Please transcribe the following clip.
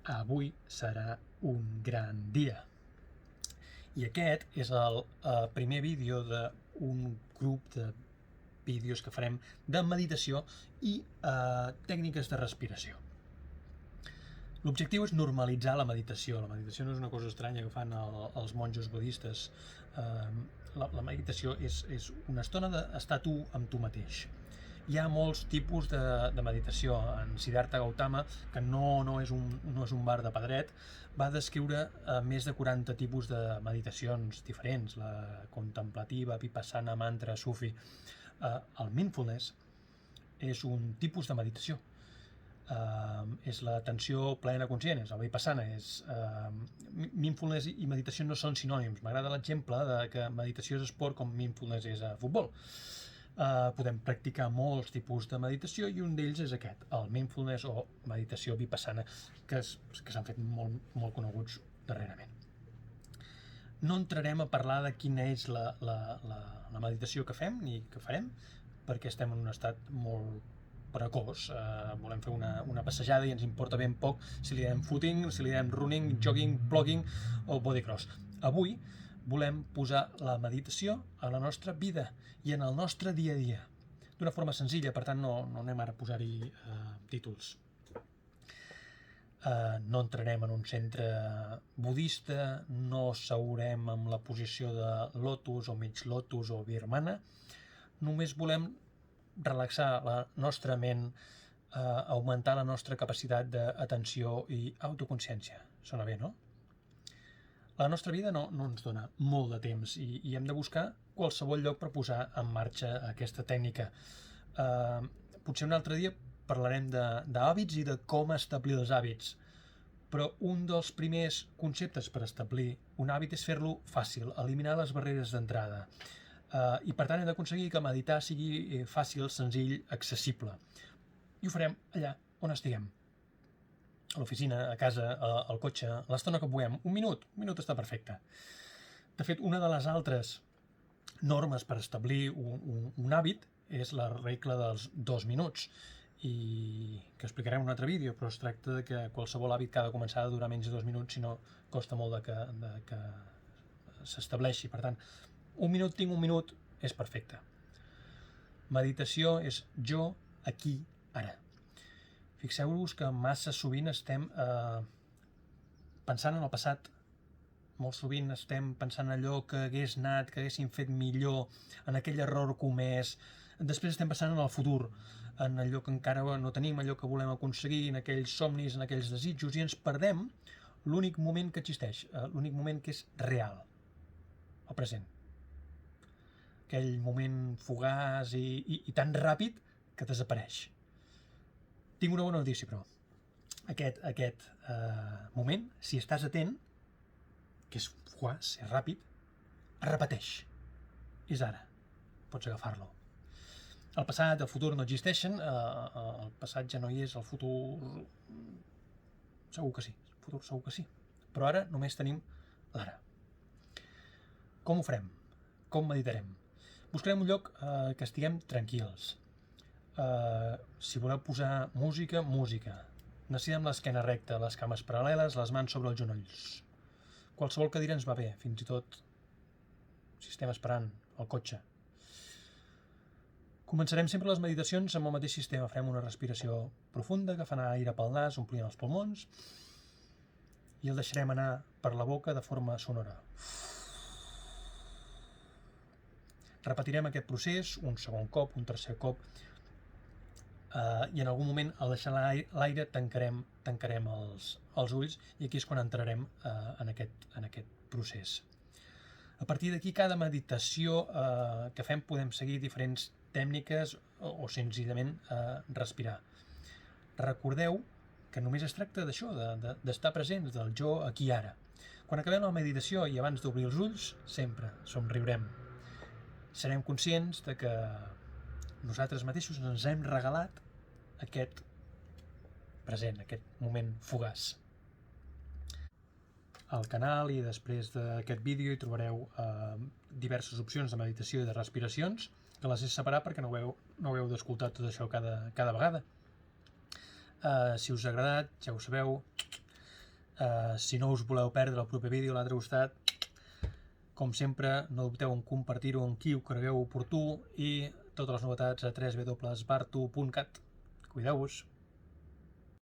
Avui serà un gran dia. I aquest és el primer vídeo d'un grup de vídeos que farem de meditació i tècniques de respiració. L'objectiu és normalitzar la meditació. La meditació no és una cosa estranya que fan els monjos budistes. La meditació és una estona d'estar tu amb tu mateix. Hi ha molts tipus de meditació. En Siddhartha Gautama, que no és un bar de pedret, va descriure més de 40 tipus de meditacions diferents, la contemplativa, vipassana, mantra, sufi. El mindfulness és un tipus de meditació. És l'atenció plena conscient, és el vipassana. Mindfulness i meditació no són sinònims. M'agrada l'exemple de que meditació és esport com mindfulness és futbol. Podem practicar molts tipus de meditació i un d'ells és aquest, el mindfulness o meditació vipassana, que s'han fet molt coneguts darrerament. No entrarem a parlar de quina és la meditació que fem ni que farem, perquè estem en un estat molt precoç. Volem fer una passejada i ens importa ben poc si li diem footing, si li diem running, jogging, plogging o bodycross. Avui volem posar la meditació a la nostra vida i en el nostre dia a dia, d'una forma senzilla, per tant no anem ara a posar-hi títols. No entrarem en un centre budista, no seurem amb la posició de lotus o mig lotus o birmana, només volem relaxar la nostra ment, augmentar la nostra capacitat d'atenció i autoconsciència. Sona bé, no? La nostra vida no ens dona molt de temps i hem de buscar qualsevol lloc per posar en marxa aquesta tècnica. Potser un altre dia parlarem d'hàbits i de com establir els hàbits, però un dels primers conceptes per establir un hàbit és fer-lo fàcil, eliminar les barreres d'entrada. I per tant hem d'aconseguir que meditar sigui fàcil, senzill, accessible. I ho farem allà on estiguem. A l'oficina, a casa, al cotxe, a l'estona que puguem. Un minut està perfecte. De fet, una de les altres normes per establir un hàbit és la regla dels 2 minuts, i que explicarem en un altre vídeo, però es tracta de que qualsevol hàbit que ha de començar a durar menys de 2 minuts, si no costa molt de que s'estableixi. Per tant, un minut és perfecte. Meditació és jo, aquí, ara. Fixeu-vos que massa sovint estem pensant en el passat, molt sovint estem pensant en allò que hagués anat, que haguéssim fet millor, en aquell error comès. Després estem pensant en el futur, en allò que encara no tenim, allò que volem aconseguir, en aquells somnis, en aquells desitjos, i ens perdem l'únic moment que existeix, l'únic moment que és real, el present. Aquell moment fugaç i tan ràpid que desapareix. Tinc una bona notícia, però. Aquest moment, si estàs atent, que és fugaç, és ràpid, es repeteix. És ara. Pots agafar-lo. El passat, el futur no existeixen, el passat ja no hi és, el futur segur que sí. El futur segur que sí. Però ara només tenim l'ara. Com ho farem? Com meditarem? Buscarem un lloc que estiguem tranquils. Si voleu posar música. Necessitem l'esquena recta, les cames paral·leles, les mans sobre els genolls. Qualsevol cadira ens va bé, fins i tot si estem esperant el cotxe. Començarem sempre les meditacions amb el mateix sistema. Farem una respiració profunda, agafant aire pel nas, omplint els pulmons, i el deixarem anar per la boca de forma sonora. Repetirem aquest procés un segon cop, un tercer cop, i en algun moment, al deixar l'aire, tancarem els ulls, i aquí és quan entrarem en aquest procés. A partir d'aquí, cada meditació que fem podem seguir diferents tècniques o senzillament respirar. Recordeu que només es tracta d'això, d'estar presents, del jo aquí ara. Quan acabem la meditació i abans d'obrir els ulls, sempre somriurem. Serem conscients de que nosaltres mateixos ens hem regalat aquest present, aquest moment fugaç. Al canal i després d'aquest vídeo hi trobareu diverses opcions de meditació i de respiracions, que les he separat perquè no heu d'escoltar tot això cada vegada. Si us ha agradat, ja ho sabeu, Si no us voleu perdre el proper vídeo a l'altre costat, com sempre, no dubteu en compartir-ho amb qui ho cregueu oportú i totes les novetats a www.bartu.cat. Cuideu-vos!